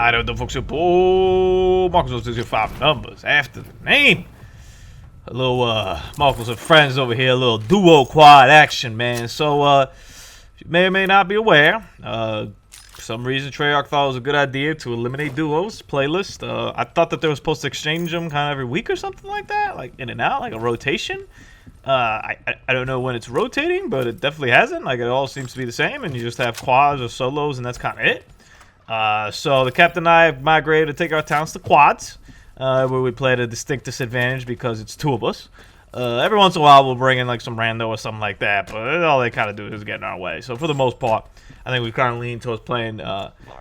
leider de Fox up. Oh, Marcus does your 5 numbers after the name. A little Marcus and friends over here, a little duo quad action, man. So you may or may not be aware, for some reason Treyarch thought it was a good idea to eliminate duos playlist. I thought that they were supposed to exchange them kind of every week or something like that, like in and out, like a rotation. I don't know when it's rotating, but it definitely hasn't. Like, it all seems to be the same, and you just have quads or solos, and that's kind of it. So the captain and I have migrated to take our talents to quads, where we play at a distinct disadvantage because it's 2 of us. Every once in a while, we'll bring in like some rando or something like that, but all they kind of do is get in our way. So for the most part, I think we kind of lean towards playing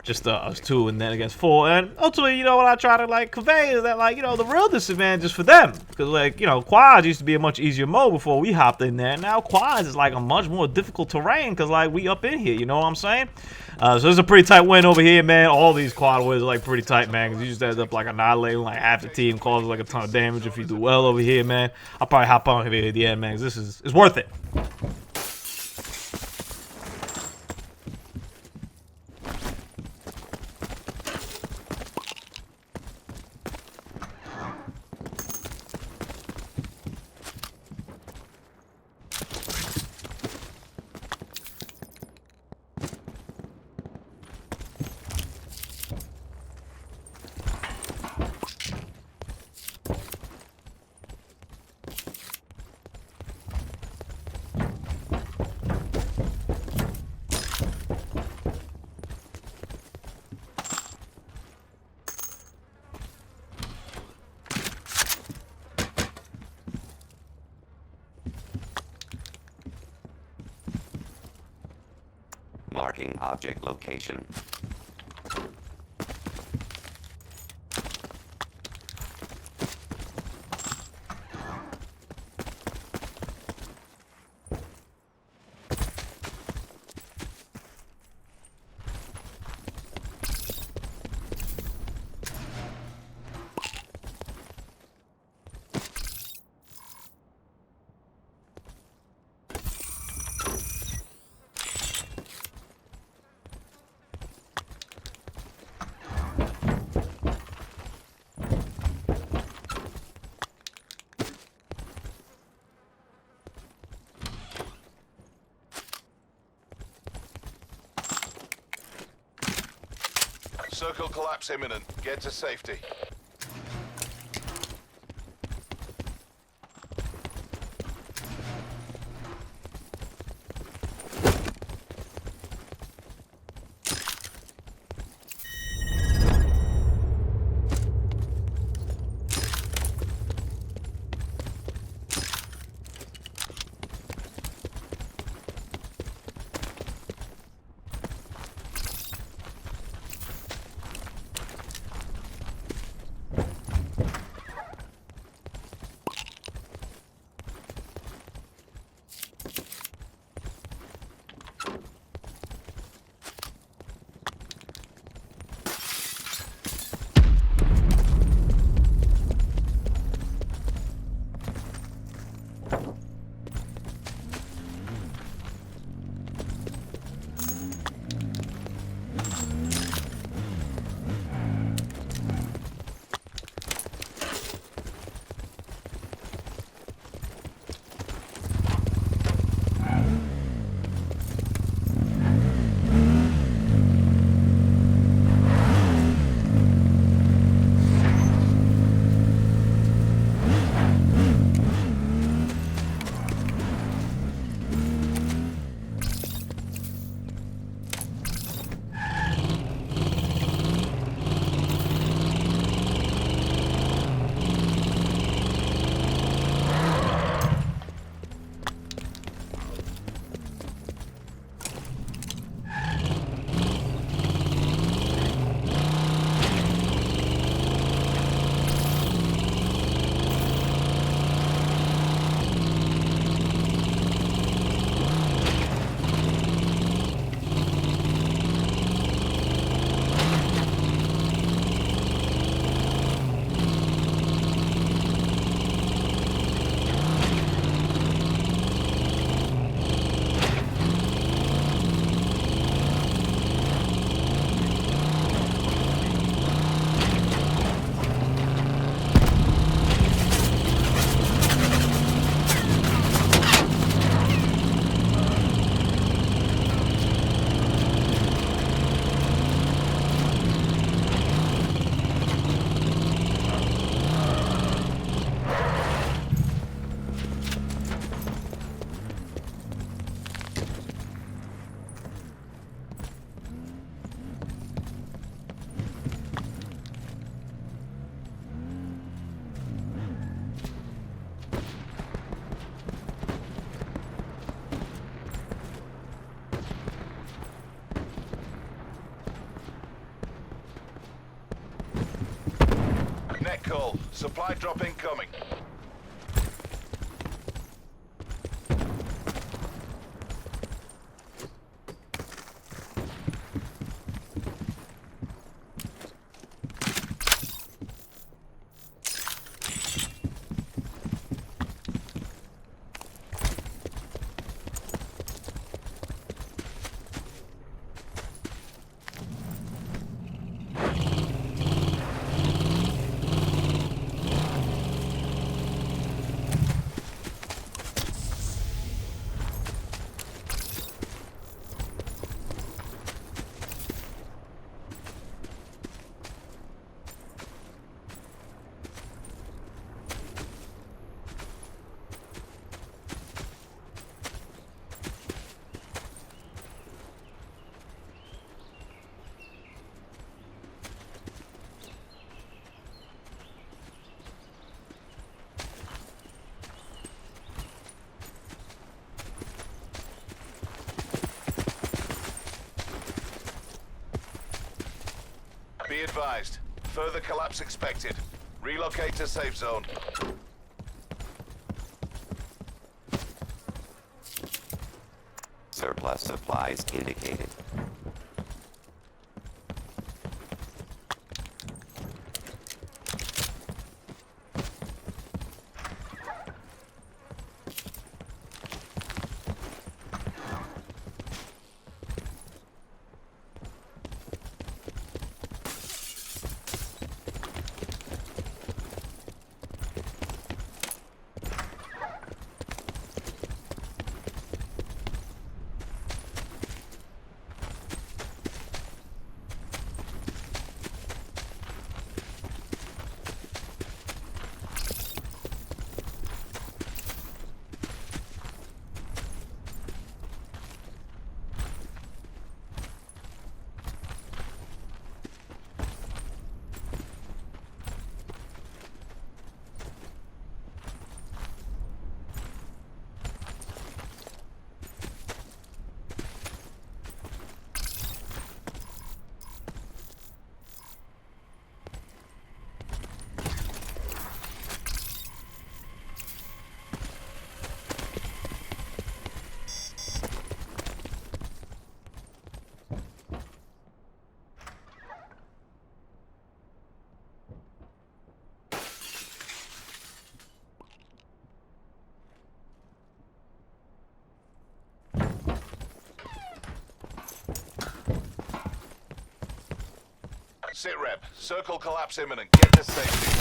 just us 2 and then against 4. And ultimately, you know, what I try to like convey is that, like, you know, the real disadvantage is for them, because, like, you know, quads used to be a much easier mode before we hopped in there. Now quads is like a much more difficult terrain because, like, we up in here. You know what I'm saying? So this is a pretty tight win over here, man. All these quad wins are like pretty tight, man, because you just end up like annihilating like half the team, causes like a ton of damage if you do well over here, man. I'll probably hop on here at the end, man, because this is, it's worth it. Marking object location. Circle collapse imminent. Get to safety. call. Supply drop incoming. Be advised. Further collapse expected. Relocate to safe zone. Surplus supplies indicated. Sit rep. Circle collapse imminent. Get to safety.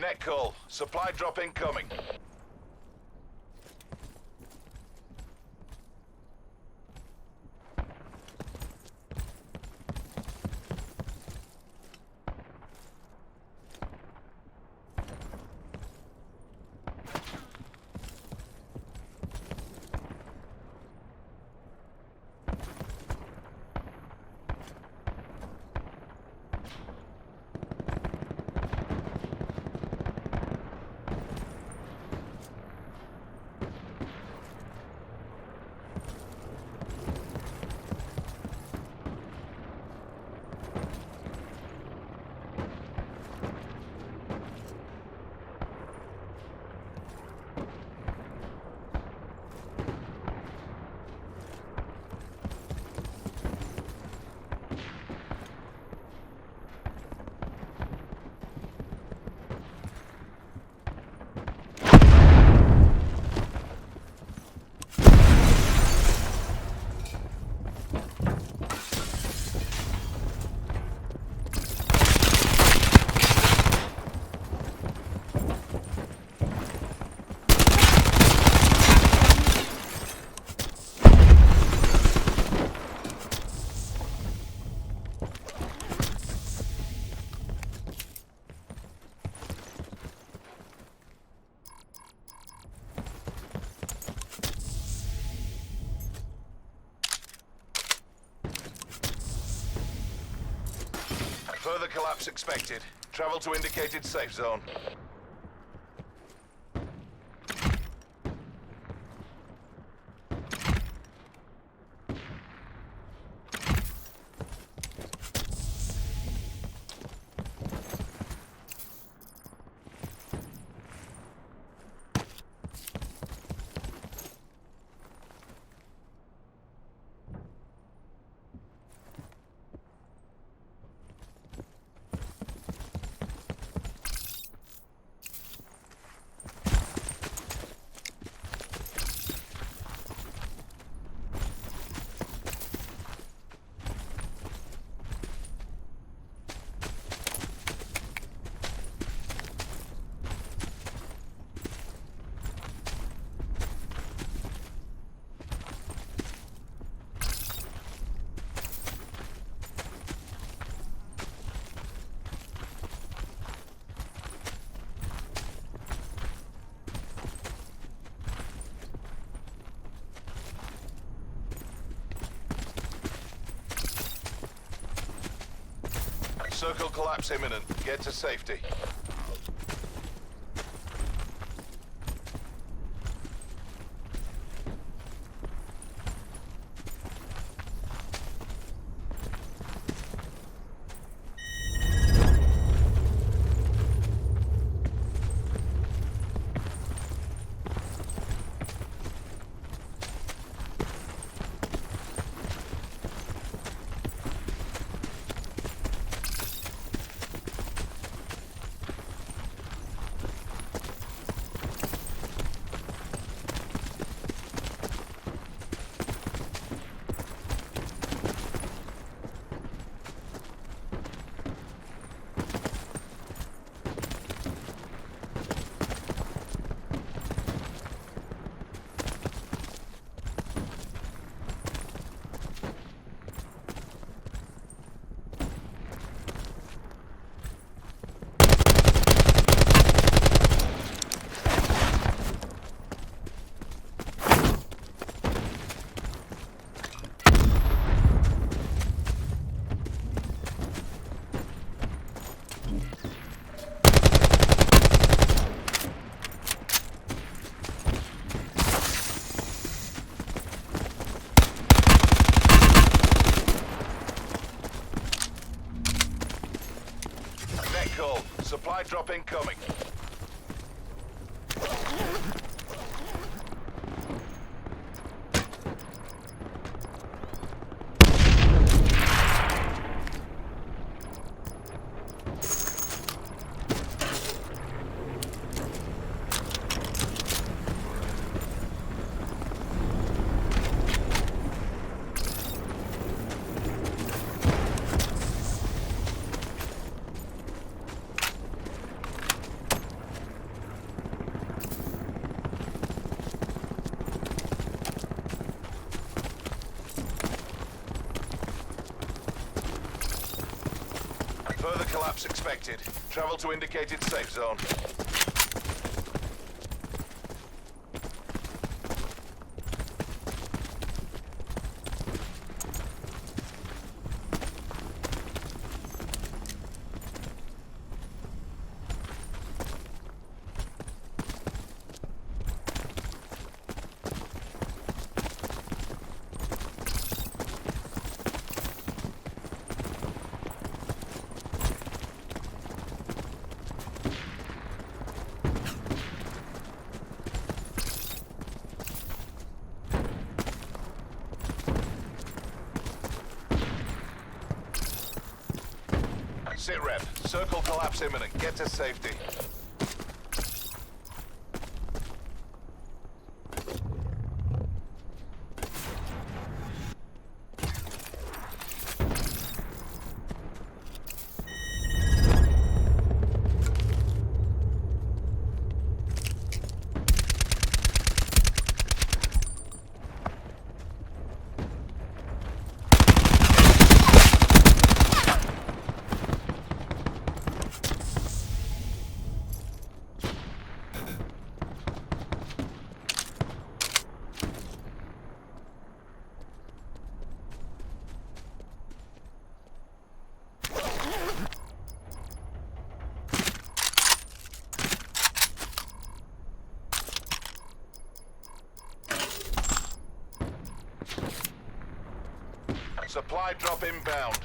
Net call. Supply drop incoming. Further collapse expected. Travel to indicated safe zone. Circle collapse imminent. Get to safety. Supply drop incoming. Further collapse expected. Travel to indicated safe zone. Sit rep. Circle collapse imminent. Get to safety. Supply drop inbound.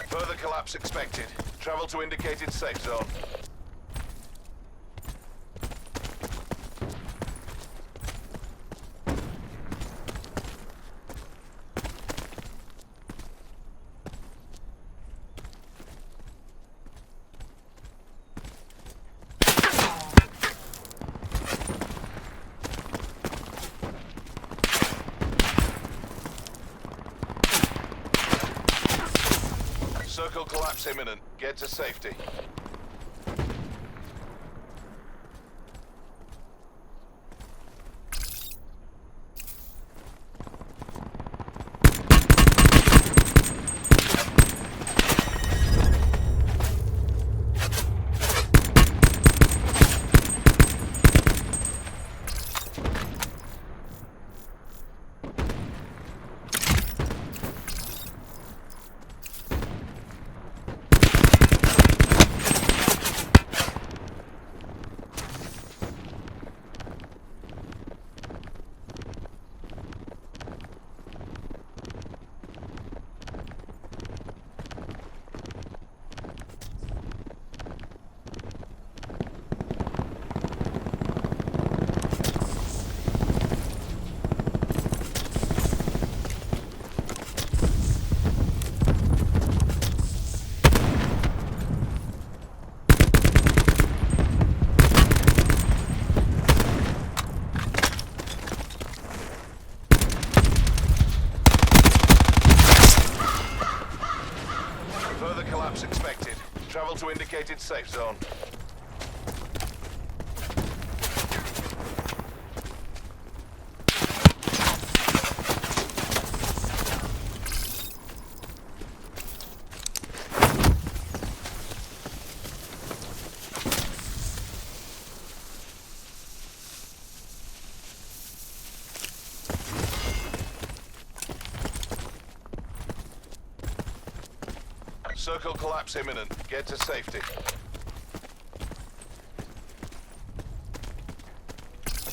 Further collapse expected. Travel to indicated safe zone. Circle collapse imminent. Get to safety. Further collapse expected. Travel to indicated safe zone. Circle collapse imminent. Get to safety.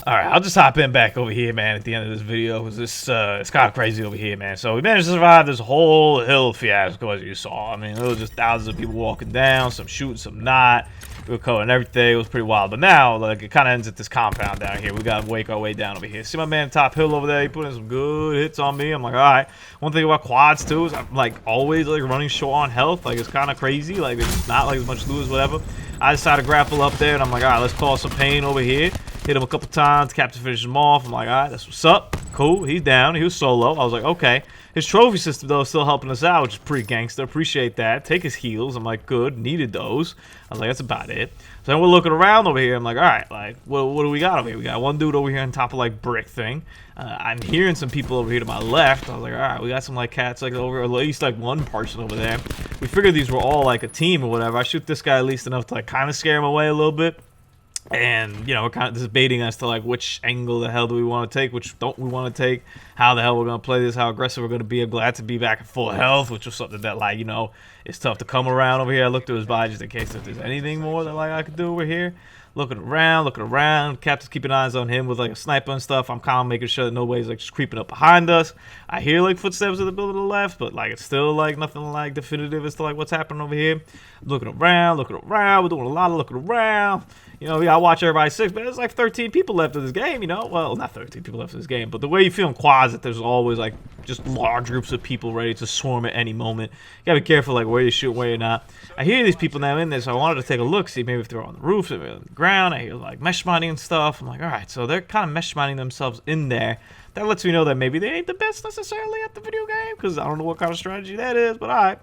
Alright, I'll just hop in back over here, man, at the end of this video, because this, it's kind of crazy over here, man. So we managed to survive this whole hill fiasco, as you saw. I mean, there was just thousands of people walking down, some shooting, some not. We were covering everything. It was pretty wild. But now, like, it kind of ends at this compound down here. We got to wake our way down over here. See my man top hill over there? He put in some good hits on me. I'm like, all right. One thing about quads, too, is I'm, like, always, like, running short on health. Like, it's kind of crazy. Like, there's not, like, as much loot as whatever. I decided to grapple up there, and I'm like, all right, let's cause some pain over here. Hit him a couple times. Captain finished him off. I'm like, all right, that's what's up. Cool. He's down. He was solo. I was like, okay. His trophy system, though, is still helping us out, which is pretty gangster. Appreciate that. Take his heals. I'm like, good. Needed those. I was like, that's about it. So then we're looking around over here. I'm like, all right, like, what do we got over here? We got one dude over here on top of, like, brick thing. I'm hearing some people over here to my left. I was like, all right, we got some, like, cats, like, over, at least, like, one person over there. We figured these were all, like, a team or whatever. I shoot this guy at least enough to, like, kind of scare him away a little bit. And, you know, we're kind of debating as to, like, which angle the hell do we want to take, which don't we want to take, how the hell we're going to play this, how aggressive we're going to be. I'm glad to be back at full health, which was something that, like, you know, it's tough to come around over here. I looked through his body just in case if there's anything more that, like, I could do over here. looking around. Captain's keeping eyes on him with like a sniper and stuff. I'm kind of making sure that nobody's like just creeping up behind us. I hear like footsteps in the building to the left, but like it's still like nothing like definitive as to like what's happening over here. I'm looking around. We're doing a lot of looking around. You know, I watch everybody 6, but there's like 13 people left in this game, you know? Well, not 13 people left in this game, but the way you feel in quads, that there's always like just large groups of people ready to swarm at any moment. You gotta be careful like where you shoot, where you're not. I hear these people now in there, so I wanted to take a look, see maybe if they're on the roof, if they're on the ground. I hear like mesh mining and stuff. I'm like, alright, so they're kind of mesh mining themselves in there. That lets me know that maybe they ain't the best necessarily at the video game, because I don't know what kind of strategy that is, but alright.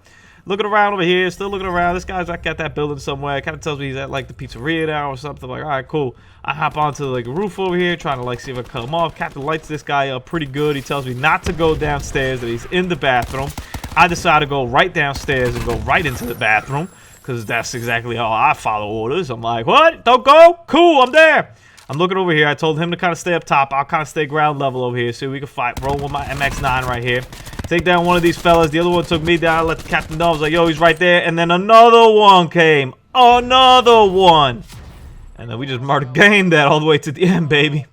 Looking around over here, still looking around. This guy's like at that building somewhere. It kind of tells me he's at like the pizzeria now or something. Like, all right, cool. I hop onto like a roof over here, trying to like see if I can cut him off. Captain lights this guy up pretty good. He tells me not to go downstairs, that he's in the bathroom. I decide to go right downstairs and go right into the bathroom, because that's exactly how I follow orders. I'm like, what? Don't go? Cool, I'm there. I'm looking over here. I told him to kind of stay up top. I'll kind of stay ground level over here so we can fight. Roll with my MX-9 right here. Take down one of these fellas. The other one took me down. I let the captain know. I was like, yo, he's right there. And then another one came. Another one. And then we just murder gamed that all the way to the end, baby.